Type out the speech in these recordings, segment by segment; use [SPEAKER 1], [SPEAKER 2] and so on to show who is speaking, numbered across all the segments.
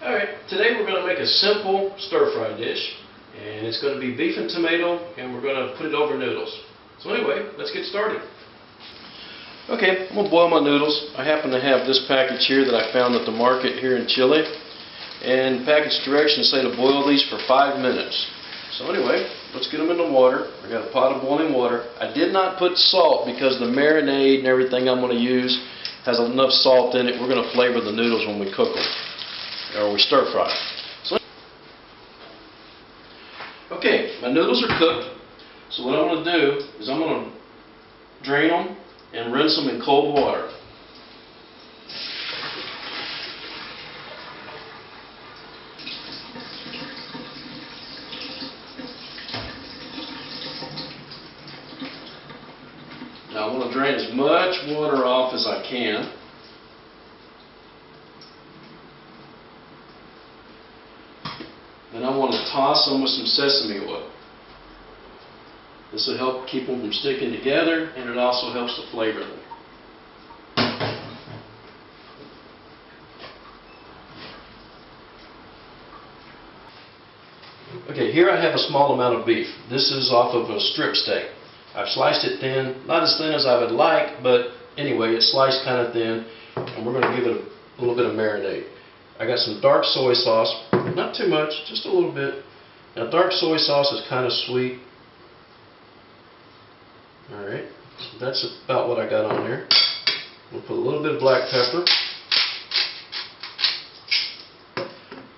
[SPEAKER 1] Alright, today we're going to make a simple stir-fry dish, and it's going to be beef and tomato, and we're going to put it over noodles. So anyway, let's get started. Okay, I'm going to boil my noodles. I happen to have this package here that I found at the market here in Chile, and package directions say to boil these for 5 minutes. So anyway, let's get them in the water. I got a pot of boiling water. I did not put salt because the marinade and everything I'm going to use has enough salt in it. We're going to flavor the noodles when we cook them, or we stir fry. So, okay, my noodles are cooked. So what I'm going to do is I'm going to drain them and rinse them in cold water. Now I'm going to drain as much water off as I can. Then I want to toss them with some sesame oil. This will help keep them from sticking together, and it also helps to flavor them. Okay, here I have a small amount of beef. This is off of a strip steak. I've sliced it thin, not as thin as I would like, but anyway, it's sliced kind of thin, and we're going to give it a little bit of marinade. I got some dark soy sauce, not too much, just a little bit. Now dark soy sauce is kind of sweet. Alright, so that's about what I got on there. We'll put a little bit of black pepper.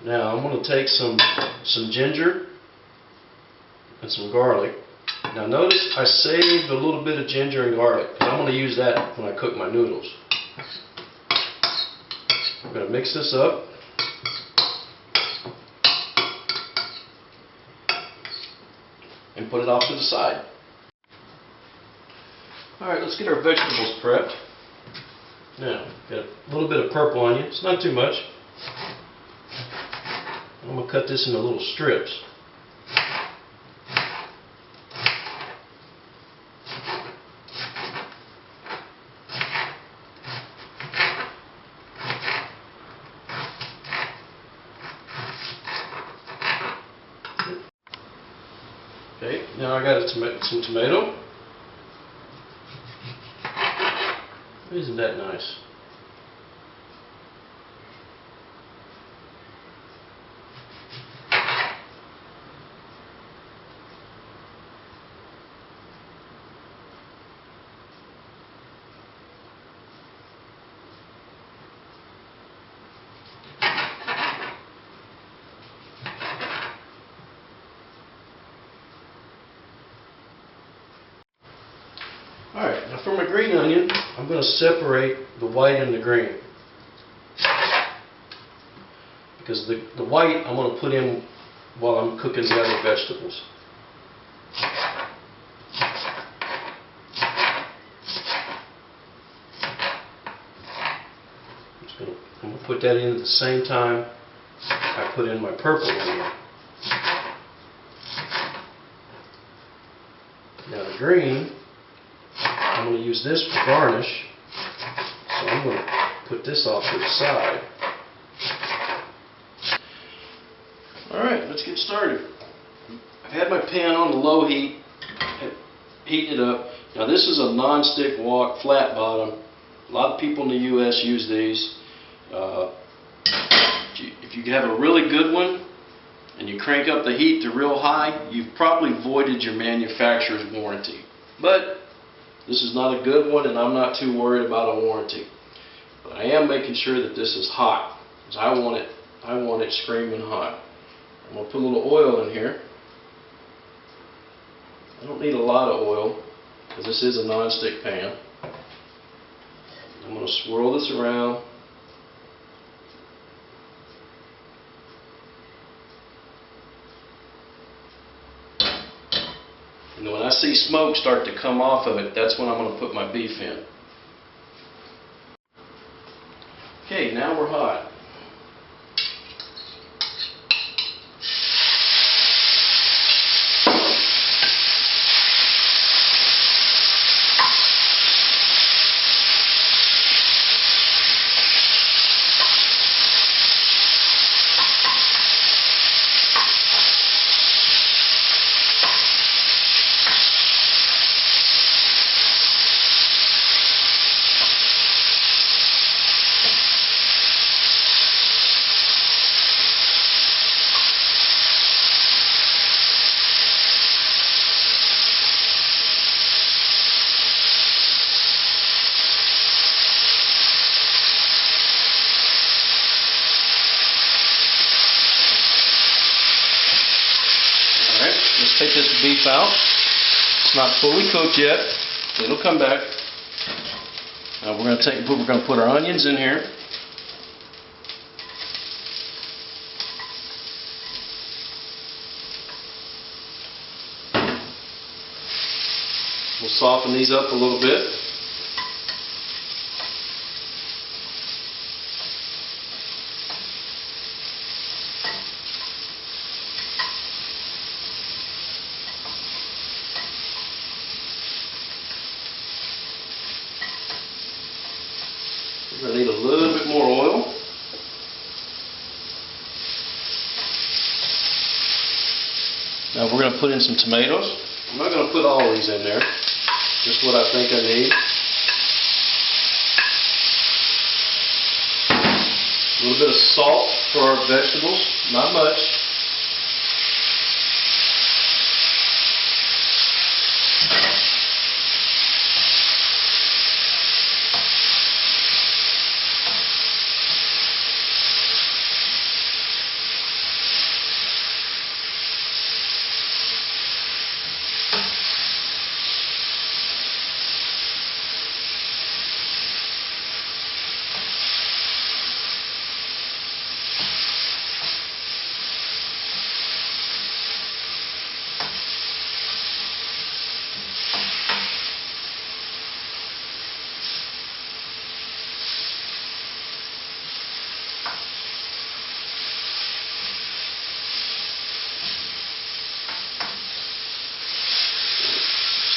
[SPEAKER 1] Now I'm going to take some ginger and some garlic. Now notice I saved a little bit of ginger and garlic because I'm going to use that when I cook my noodles. I'm going to mix this up. And put it off to the side. Alright, let's get our vegetables prepped. Now, got a little bit of purple onion. It's not too much. I'm going to cut this into little strips. Okay, now I got some tomato. Isn't that nice? Alright, now for my green onion, I'm going to separate the white and the green. Because the white I'm going to put in while I'm cooking the other vegetables. I'm going to put that in at the same time I put in my purple onion. Now the green, I'm going to use this for garnish, so I'm going to put this off to the side. Alright, let's get started. I've had my pan on the low heat, heating it up. Now this is a non-stick wok, flat bottom. A lot of people in the U.S. use these. If you have a really good one, and you crank up the heat to real high, you've probably voided your manufacturer's warranty. But this is not a good one, and I'm not too worried about a warranty. But I am making sure that this is hot, because I want it screaming hot. I'm going to put a little oil in here. I don't need a lot of oil, because this is a non-stick pan. I'm going to swirl this around. And when I see smoke start to come off of it, that's when I'm going to put my beef in. Okay, now we're hot. take this beef out. It's not fully cooked yet. It'll come back. Now we're going to put our onions in here. We'll soften these up a little bit. We're going to need a little bit more oil. Now we're going to put in some tomatoes. I'm not going to put all of these in there, just what I think I need. A little bit of salt for our vegetables, not much.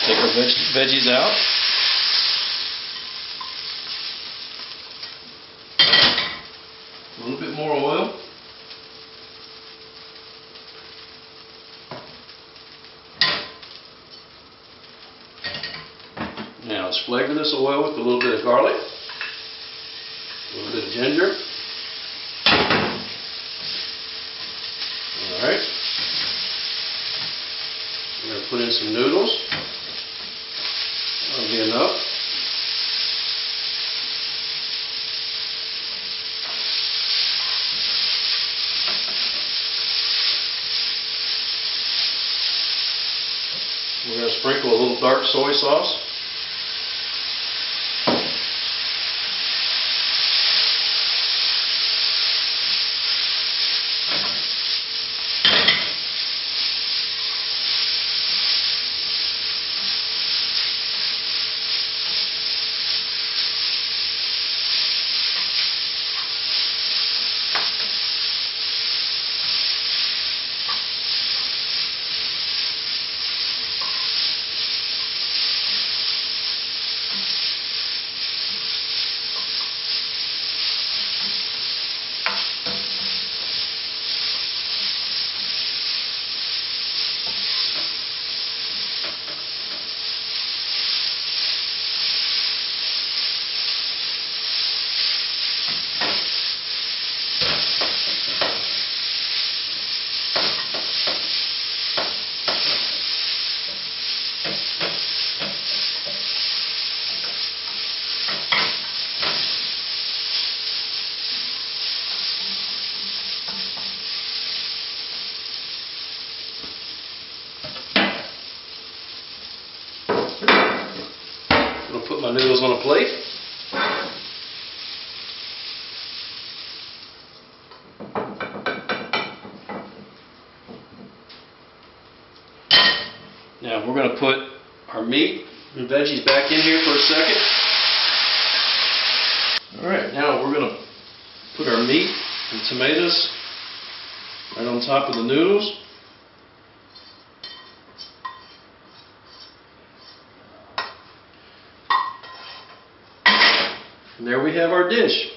[SPEAKER 1] Take our veggies out. A little bit more oil. Now let's flavor this oil with a little bit of garlic, a little bit of ginger. All right. We're going to put in some noodles. That'll be enough. We're going to sprinkle a little dark soy sauce. I'm going to put my noodles on a plate. Now we're going to put our meat and veggies back in here for a second. Alright, now we're going to put our meat and tomatoes right on top of the noodles. And there we have our dish.